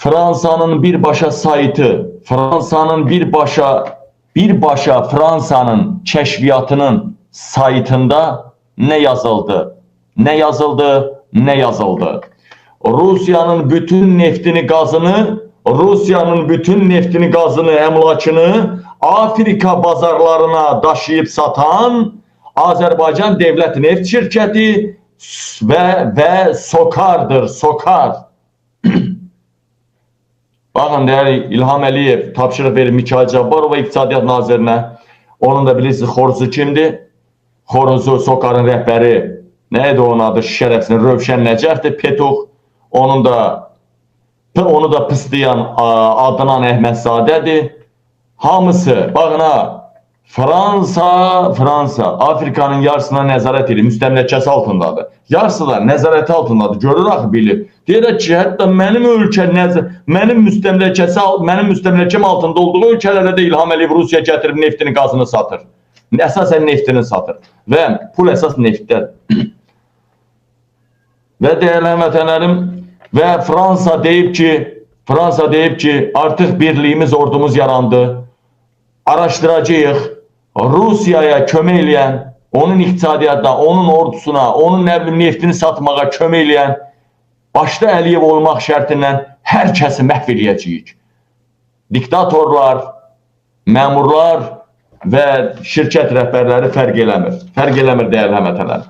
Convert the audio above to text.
Fransa'nın birbaşa saytı, birbaşa Fransa'nın kəşfiyyatının saytında ne yazıldı? Ne yazıldı? Ne yazıldı? Rusya'nın bütün neftini, gazını, emlakını Afrika bazarlarına daşıyıp satan Azərbaycan Devlet Neft Şirkəti ve SOKAR'dır. SOKAR. Bakın değerli İlham Əliyev tapşırıq verir Mikayıl Cabbarova İqtisadiyyat Nazirinə. Onun da bilirsiniz xoruzu kimdir? Xoruzu SOKAR'ın rəhbəri. Neydi onun adı? Şərəfsinin Rövşən Nəcəfdir. Petuq. Onu da pıslayan Adnan Əhmədzadədir. Hamısı, bakın ha, Fransa Afrikanın yarısına nəzarət edir, müstəmləkəsi altındadır. Yarısı da nəzarəti altındadır, görür axı bilir. Deyir ki, hətta mənim müstəmləkəm altında olduğu ölkələrə də İlham Əliyev Rusiya gətirib neftini, qazını satır. Əsasən neftini satır və pul əsas neftdədir. Və dəyərli həmvətənlərim, və Fransa deyib ki, artıq birliyimiz, ordumuz yarandı. Araşdıracağıq, Rusiyaya kömək eləyən, onun iqtisadiyyatına, onun ordusuna, onun neftini satmağa kömək eləyən, başda Əliyev olmaq şərtindən hər kəsi məhv eləyəcəyik. Diktatorlar, məmurlar və şirkət rəhbərləri fərq eləmir. Fərq eləmir dəyərli həmvətənlər.